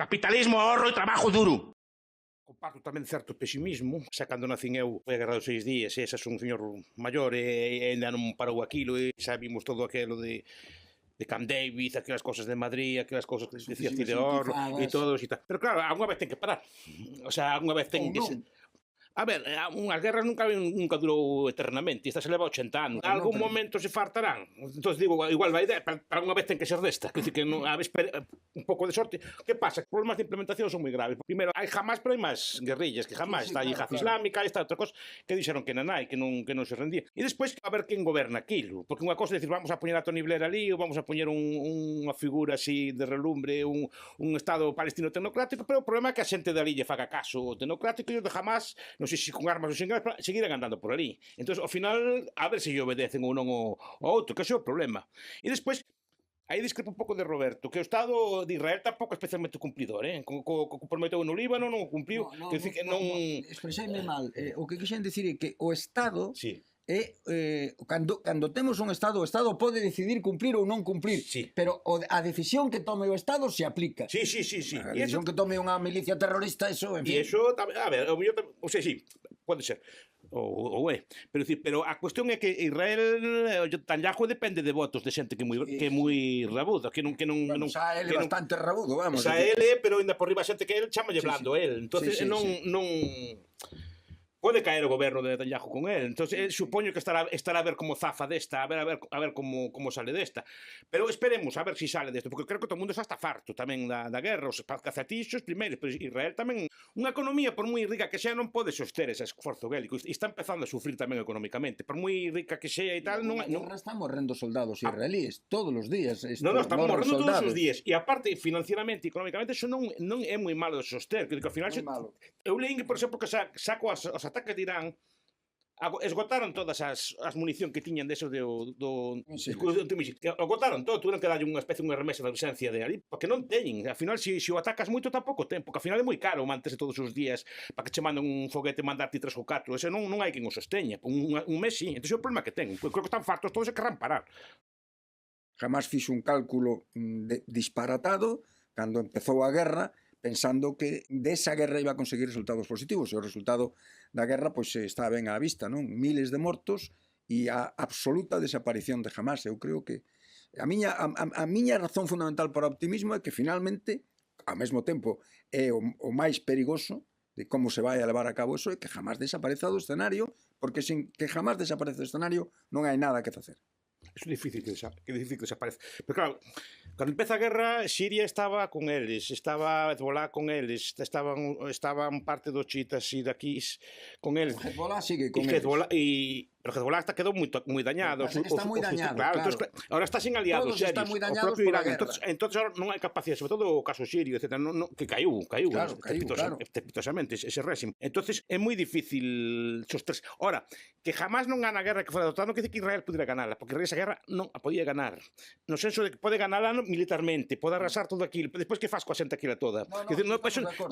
Capitalismo, ahorro e trabajo duro. Comparto tamén certo pesimismo, xa cando nacín eu foi a guerra dos 6 días, e xa son un señor maior e ainda non parou aquilo e xa vimos todo aquilo de Camp David, aquelas cosas de Madrid, aquelas cosas que decía Cideor e todos e tal. Pero claro, alguna vez ten que parar. O sea, alguna vez ten que... A ver, unhas guerras nunca durou eternamente, esta se leva 80 anos. En algún momento se fartarán. Entón digo, igual vai ideia, pero alguna vez ten que ser desta. Quer dizer que a vez un pouco de sorte. Que pasa? Os problemas de implementación son moi graves. Primeiro, hai Hamas, pero hai máis guerrillas que Hamas. Está a Yihad Islámica, está outra cosa que dixeron que non hai, que non se rendía. E despois, a ver quen goberna aquilo. Porque unha cosa é dicir, vamos a poñer a Tony Blair ali, ou vamos a poñer unha figura así de relumbre, un Estado palestino tecnocrático, pero o problema é que a xente dali lle faga caso o tecnocrático e os de Hamas, non sei se con armas ou sin armas, seguirán andando por ali. Entón, ao final, a ver se lle obedecen ou non o outro, que é o problema. E despois, aí discrepo un pouco de Roberto, que o Estado de Israel tampouco é especialmente cumplidor, co prometeu no Líbano, non o cumpliu. Expresei-me mal. O que quixen dicir é que o Estado... Sí. Cando temos un Estado, o Estado pode decidir cumplir ou non cumplir, pero a decisión que tome o Estado se aplica. Sí. A decisión que tome unha milicia terrorista, eso, en fin. E iso, a ver, o sea, sí, pode ser. Ou é. Pero a cuestión é que Israel, Netanyahu depende de votos de xente que é moi rabuda, que non... Xa ele é bastante rabudo, vamos. Xa ele, pero ainda por riba xente que ele chamalle blando el. Entonces non pode caer o goberno de Netanyahu con él. Entonces, supoño que estará a ver como zafa desta, a ver como sale desta. Pero esperemos a ver se sale desto, porque creo que todo o mundo xa está farto tamén da guerra, os cazatixos primeiros, pero Israel tamén, unha economía por moi rica que xa non pode soster ese esforzo bélico, e está empezando a sufrir tamén económicamente, por moi rica que xa e tal, non están morrendo soldados israelíes todos os días. Non, están morrendo todos os días, e aparte, financieramente e económicamente, eso non é moi malo de soster, que ao final eu leín, por exemplo, que saco os ataques de Irán esgotaron todas as munición que tiñan deso do escudo antimisiles. Esgotaron todo, tuveron que darlle unha especie, unha remesa de ausencia de ali, porque non teñen. Al final, se o atacas moito, tampouco ten, porque ao final é moi caro manterse todos os días para que che manden un foguete e mandarte 3 ou 4. Ese non hai quen o sosteña. Un mes, sí. Entón, é o problema que ten. Creo que están fartos todos e querrán parar. Jamás fixo un cálculo disparatado cando empezou a guerra, pensando que desa guerra iba a conseguir resultados positivos, e o resultado da guerra pois está ben á vista, non? Miles de mortos e a absoluta desaparición de Hamas. Eu creo que a miña razón fundamental para o optimismo é que finalmente, ao mesmo tempo, é o máis perigoso de como se vai a levar a cabo eso, é que jamás desapareza do escenario, porque sin que jamás desapareza do escenario non hai nada que facer. É difícil que desaparece. Pero claro, cando empeza a guerra, Siria estaba con eles, estaba Hezbollah con eles, estaban parte dos chiitas e daqui con eles. Hezbollah sigue con eles. Pero Hezbollah quedou moi dañado. Está moi dañado, claro. Ahora está sin aliados serios. Todos están moi dañados pola guerra. Entón, ahora non hai capacidade, sobre todo o caso sirio, etc., que caiu estrepitosamente ese réxime. Entón, é moi difícil sosterse. Ora, que jamás non gana a guerra que fora da OTAN, non quer dizer que Israel pudiera ganarla, porque esa guerra non a podía ganar. No senso de que pode ganarla militarmente, pode arrasar todo aquilo, pero despois que faz coa xente aquila toda?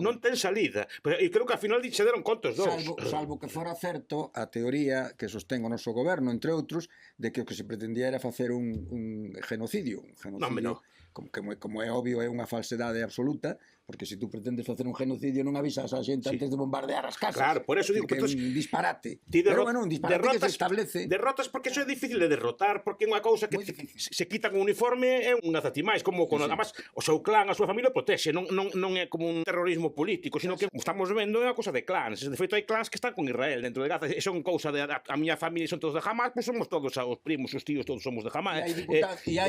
Non ten salida. E creo que ao final se deron contos dous. Salvo que fora certo a teoría que sostén o noso goberno, entre outros, de que o que se pretendía era facer un genocidio. Como é obvio, é unha falsedade absoluta, porque se tú pretendes facer un genocidio non avisas a xente antes de bombardear as casas. Claro, por eso digo que é un disparate. Pero bueno, un disparate que se establece. Derrotas porque eso é difícil de derrotar, porque é unha cousa que se quitan un uniforme é unha zatimais, como además o seu clan, a súa familia protexe, non é como un terrorismo político, sino que, como estamos vendo, é unha cousa de clans. De feito, hai clans que están con Israel dentro de Gaza, e son cousa de a miña familia son todos de Hamas, pois somos todos os primos, os tíos, todos somos de Hamas. E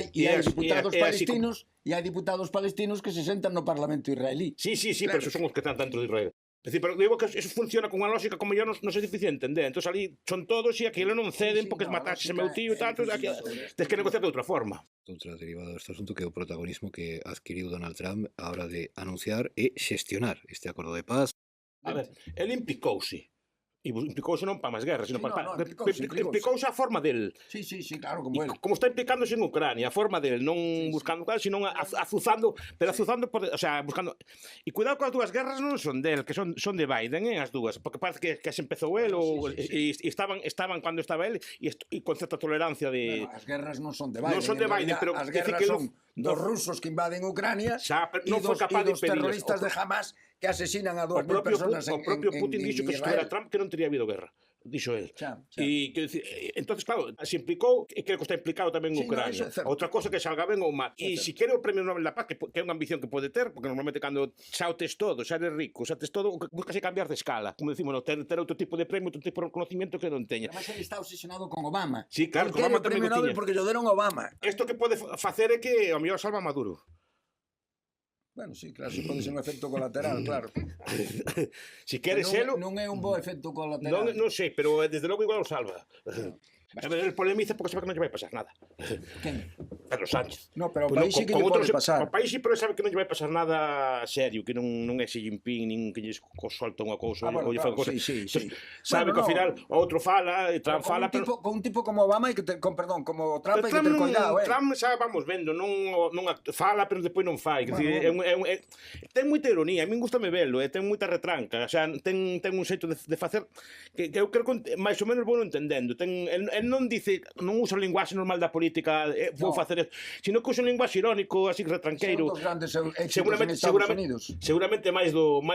hai diputados palestinos que se sentan no Parlamento israelí. Sí, pero esos son os que están dentro de Israel. É dicir, pero digo que eso funciona con unha lógica como yo non é difícil de entender. Entón, ali son todos e aquilo non ceden porque mataxe meu tío e tal, tens que negociar de outra forma. Outra derivada deste asunto que é o protagonismo que adquiriu Donald Trump a hora de anunciar e xestionar este acordo de paz. A ver, ele implicouse. E implicouse non para máis guerras, sino para... Implicouse a forma del. Sí, claro, como ele. Como está implicándose en Ucrania, a forma del, non buscando tal, sino azuzando, pero azuzando, o sea, buscando... E cuidado que as dúas guerras non son del, que son de Biden, as dúas, porque parece que se empezou el, e estaban cando estaba el, e con certa tolerancia de... As guerras non son de Biden. Non son de Biden, pero... As guerras son dos rusos que invaden Ucrania e non foi capaz de dos terroristas de Hamas que asesinan a 2.000 personas en Israel. O propio Putin dixo que se estuvera Trump que non teria habido guerra, dixo él. E que entonces claro, se implicou e creo que está implicado tamén en Ucrania. Outra cosa que salga ben ou mal. E se quere o Premio Nobel da Paz, que é unha ambición que pode ter, porque normalmente cando xa o tes todo, xa eres rico, xa tes todo, buscase cambiar de escala, como decimos, ter outro tipo de premio, outro tipo de reconocimiento que non teña. Además, ele está obsesionado con Obama. Sí, claro, con Obama tamén o tiña. Porque lo deron Obama. Isto que pode facer é que ao mellor salva a Maduro. Bueno, sí, claro, si pode ser un efecto colateral, claro. Si queres selo... Non é un bo efecto colateral. Non sei, pero desde logo igual o salva. A ver, el polemiza porque sabe que non lle vai pasar nada. Quen? Pedro Sánchez. No, pero ao país sí que lle pode pasar. O país sí, pero sabe que non lle vai pasar nada serio, que non é Xi Jinping, nin que lle solta unha cousa ou lle fan cousa. Sí. Sabe que ao final o outro fala, e Trump fala, pero... Con un tipo como Obama, como Trump, hai que ter cuidado, Trump xa vamos vendo, non fala, pero depois non fai. Ten moita ironía, a min gustame velo, ten moita retranca, xa ten un xeito de facer que eu creo que máis ou menos vou entendendo. El non dice, non usa o linguaxe normal da política, vou facer isto, sino que usa un linguaxe irónico, así retranqueiro. Son dos grandes éxitos en Estados Unidos. Seguramente máis do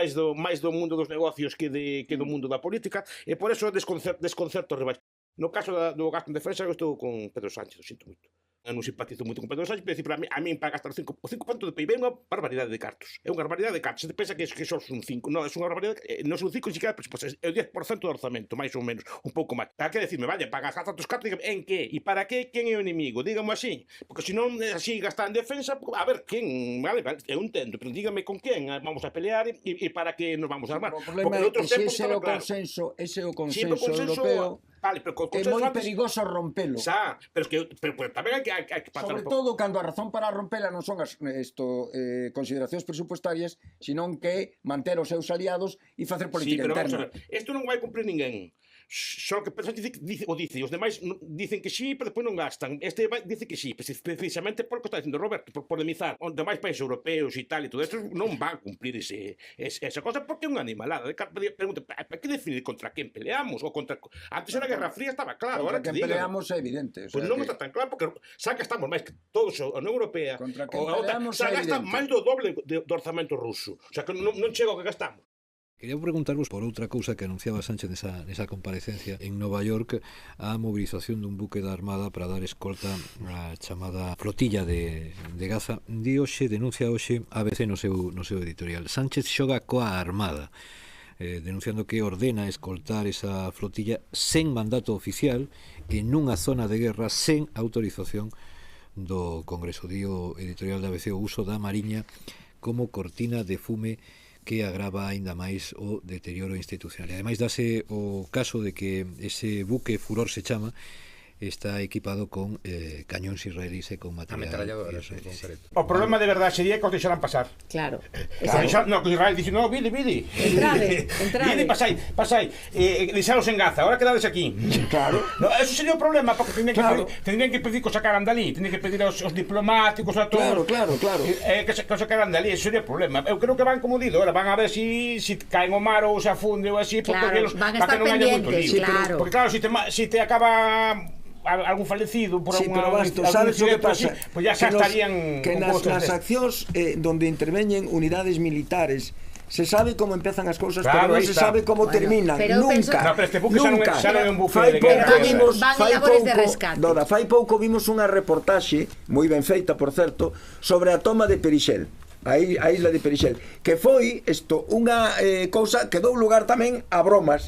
mundo dos negocios que do mundo da política, e por eso desconcerto rivais. No caso do gasto en defensa, eu estou con Pedro Sánchez, o sinto moito. Eu non simpatizo moito con Pedro Sánchez, pero a mí para gastar o 5% do PIB é unha barbaridade de cartos. É unha barbaridade de cartos. Se te pensa que só son 5, non, é unha barbaridade, non son 5, ni siquiera, pues, é o 10% do orzamento, máis ou menos, un pouco máis. Para que decirme, vaya, para gastar tantos cartos, dígame, en que? E para que? Quen é o inimigo? Dígame así. Porque se non así gastar en defensa, a ver, quen? Vale, eu entendo, pero dígame con quen vamos a pelear e para que nos vamos a armar. O problema é que ese é o consenso europeo. Vale, pero é moi perigoso rompelo. Pero tamén hai que sobre todo cando a razón para rompela non son as consideracións presupuestarias, senón que manter os seus aliados e facer política interna. Isto non vai cumprir ninguén. Só que Pedro Sánchez dice, os demais dicen que sí, pero despois non gastan. Este dice que sí, precisamente por que está dicindo Roberto, por polemizar. Os demais países europeos e tal e todo isto non van a cumplir esa cosa porque é unha animalada. Pregunta, para que definir contra quen peleamos? Ou contra... Antes era Guerra Fría, estaba claro. Contra quen peleamos é evidente. Pois non está tan claro porque xa gastamos máis que todos a Unión Europea. Contra quen peleamos é evidente. Xa gastan máis do doble do orzamento ruso. O sea que non chega o que gastamos. Quería preguntarvos por outra cousa que anunciaba Sánchez nesa comparecencia en Nova York, a mobilización dun buque da Armada para dar escolta á chamada flotilla de Gaza. Denuncia hoxe ABC no seu editorial. Sánchez xoga coa Armada, denunciando que ordena escoltar esa flotilla sen mandato oficial e nunha zona de guerra sen autorización do Congreso. Dio editorial da ABC o uso da Mariña como cortina de fume que agrava aínda máis o deterioro institucional. E ademais dase o caso de que ese buque Furor se chama, está equipado con cañóns israelíes e con material israelí. O problema de verdade sería que os deixaran pasar. Claro. No, que Israel dixe, no, vidi. Entrade. Vidi, pasai. Deixaros en Gaza, ahora quedades aquí. Claro. No, eso sería o problema, porque tendrían que pedir que o sacaran dali, tendrían que pedir aos diplomáticos, a todos. Claro. Que o sacaran dali, eso sería o problema. Eu creo que van, como digo, ahora van a ver si caen o mar ou se afunde ou así, porque van a estar pendientes, claro. Porque claro, si te acaba algún falecido por pero Basto, sabes o que pasa? Pues ya xa estarían que nas accións donde interveñen unidades militares se sabe como empezan as cousas, pero non se sabe como terminan. Nunca. No, pero este buque xa non é un buque de guerra. Fai pouco vimos unha reportaxe moi ben feita, por certo, sobre a toma de Perixel, a isla de Perixel, que foi unha cousa que dou lugar tamén a bromas.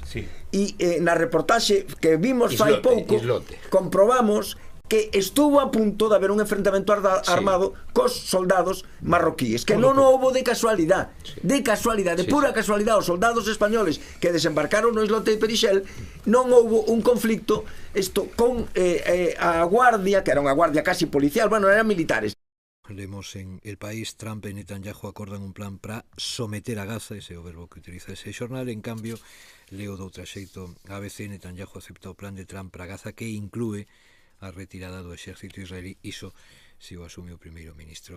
E na reportaxe que vimos fai pouco comprobamos que estuvo a punto de haber un enfrentamento armado cos soldados marroquíes, que non houbo de casualidade, de pura casualidade. Os soldados españoles que desembarcaron no islote de Perixel, non houbo un conflicto con a guardia, que era unha guardia casi policial, bueno, eran militares. Leemos en El País, Trump e Netanyahu acordan un plan para someter a Gaza, ese é o verbo que utiliza ese xornal. En cambio, leo doutro xeito, ABC, Netanyahu acepta o plan de Trump para Gaza, que inclúe a retirada do exército israelí. Iso se o asume o primeiro ministro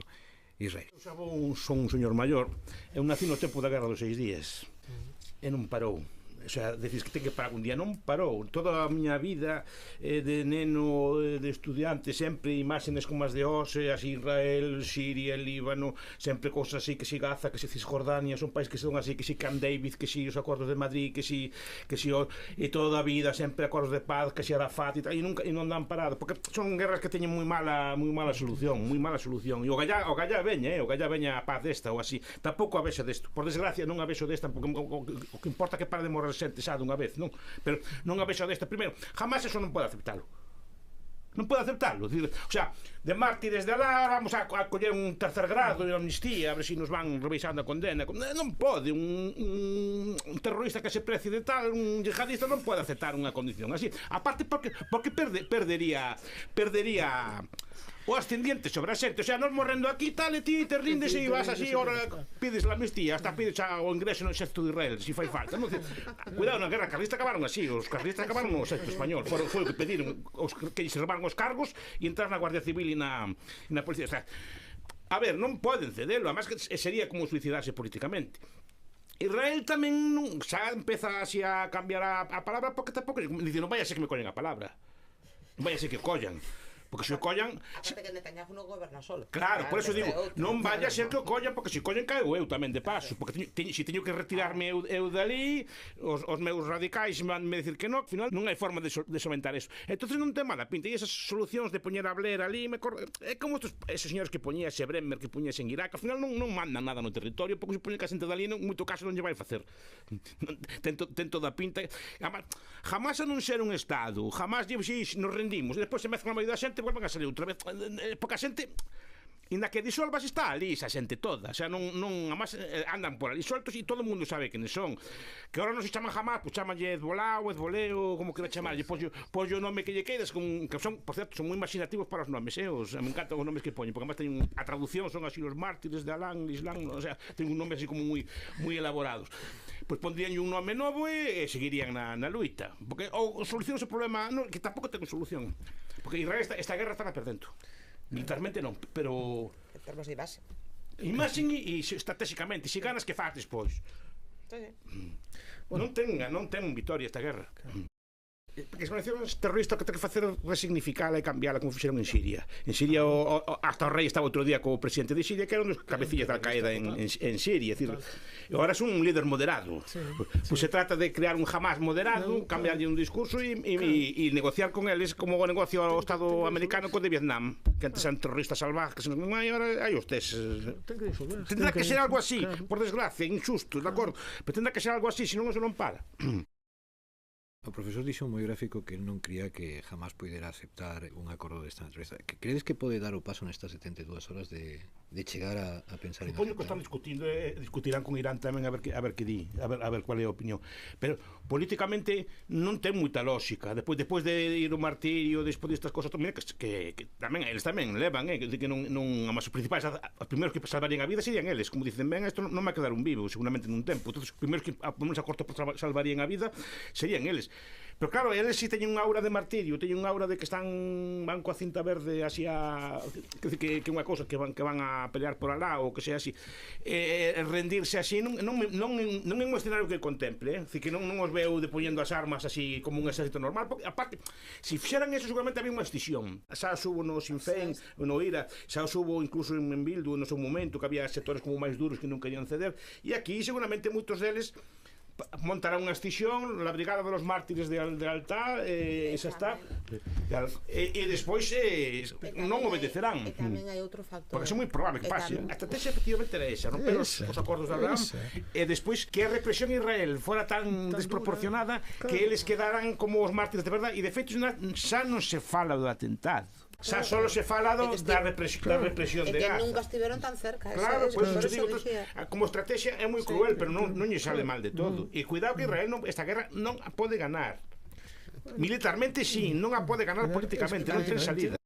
israelí. Son un señor maior, eu nací no tempo da Guerra dos 6 días e non parou. O sea, decís que ten que parar un día, non parou. Toda a miña vida de neno, de estudiante, sempre imaxes como as de Ose, así Israel, Siria, Líbano, sempre cousas así, que si Gaza, que si Cisjordania, son países que son así, que si Camp David, que si os acordos de Madrid, que si e toda a vida sempre acordos de paz, que si Arafat e tal, e non dan parado, porque son guerras que teñen moi mala solución, e o gallá veña a paz desta ou así. Tampouco a vexo desto, por desgracia non a vexo desta, porque o que importa que pare de morrer xente xa dunha vez, non? Pero non a vexo desta. Primeiro, jamás eso non pode aceptalo. Non pode aceptalo. O sea, de mártires de Alá vamos a coller un tercer grado de amnistía, a ver se nos van revisando a condena. Non pode. Un terrorista que se precie de tal, un yihadista non pode aceptar unha condición así. Aparte porque perdería o ascendiente sobre a xente. O sea, nos morrendo aquí tal e ti te rindes e vas así, ora pides la amnistía, hasta pides o ingreso no exército de Israel, se fai falta. Cuidado, na guerra carlista acabaron así, os carlistas acabaron no exército español. Foi o que pediron que se rebaron os cargos e entrar na Guardia Civil e na policía. O sea, a ver, non poden cedelo, además que sería como suicidarse políticamente. Israel tamén xa empeza así a cambiar a palabra, porque tampouco dice, non vaya a ser que me collen a palabra, non vaya a ser que collan. Porque se o collan... Aparte que Netanyahu non goberna solo. Claro, por eso digo, non vaya a ser que o collan, porque se collan caio eu tamén de paso. Porque se teño que retirarme eu dali, os meus radicais vanme decir que non, ao final non hai forma de somentar eso. Entón non ten mala pinta. E esas solucións de poñer a Blair ali, é como esos señores que poñíase Bremer, que poñíase en Irak, ao final non mandan nada no territorio, porque se poñen que a xente dali, en moito caso non lle vai facer. Ten toda a pinta. Jamás a non ser un Estado, jamás nos rendimos, e despois se mezclan a maioría da xente, volven a salir outra vez, porque a xente inda que disolvas está ali esa xente toda, o sea, non además andan por ali soltos e todo o mundo sabe quenes son, que ahora non se chaman jamás, pois chamanlle Hezbolá ou Hezboleo, como quera chamarlle, pois o nome que lle queidas, que son, por certo, son moi imaginativos para os nomes, me encantan os nomes que poñen, porque además teñen a traducción, son así os mártires de Alán, Islam, o sea, teñen un nome así como moi elaborados. Pois pondrían un nome novo e seguirían na luita, porque ou solucionas o problema, que tampouco ten solución, porque Israel esta guerra está perdendo. Militarmente non, pero... En termos de imaxe. Imaxe e estratégicamente, se ganas que faz despois. Non ten vitoria esta guerra. Porque as organizacións terroristas que ten que facer resignificala e cambiala como fixeron en Siria. En Siria hasta o rei estaba outro día co presidente de Siria, que era un dos cabecillas da Al-Qaeda en Siria, decir, e agora é un líder moderado. Pois se trata de crear un Hamas moderado, cambiarlle un discurso e negociar con eles como o negocio ao Estado americano co de Vietnam, que antes eran terroristas salvajes, e agora hai os tes. Tendrá que ser algo así, por desgracia, injusto, de acordo, pero tendrá que ser algo así, senón eso non para. O profesor dixo moi gráfico que non cría que jamás poidera aceptar un acordo desta natureza. Que credes que pode dar o paso nestas 72 horas de chegar a pensar en aceptar? Supoño que están discutindo, discutirán con Irán tamén a ver que di, a ver cual é a opinión. Pero políticamente non ten moita lógica. Despois de ir o martirio, despois destas cosas, mira que tamén eles tamén levan, que non os principais, os primeiros que salvarían a vida serían eles, como dicen, ben, isto non vai quedar un vivo, seguramente nun tempo. Entón, os primeiros que a corto salvarían a vida serían eles. Pero claro, eles si teñen unha aura de martirio, teñen unha aura de que van coa cinta verde así que unha cousa que van a pelear por alá ou que sea así, rendirse así non é un escenario que contemple, que non os veu depoñendo as armas así como un exército normal, porque aparte, se fixeran eso seguramente había unha escisión. Xa subo no Sinn Féin, no IRA, xa subo incluso en Bildu no seu momento, que había sectores como máis duros que non querían ceder, e aquí seguramente moitos deles montarán unha escisión, la brigada de los mártires de Altá, esa está, e despois non obedecerán. E tamén hai outro factor, porque é moi probable que pase. A estrategia efectivamente era esa, romper os acordos de Abraham, e despois que a represión en Israel fora tan desproporcionada que eles quedaran como os mártires de verdade, e de feito xa non se fala do atentado. Xa solo se fala da represión de Gaza. E que nunca estiveron tan cerca. Claro, por eso digo, como estrategia é moi cruel, pero non lle sale mal de todo. E cuidado que Israel esta guerra non a pode ganar. Militarmente sí, non a pode ganar políticamente, non ten salida.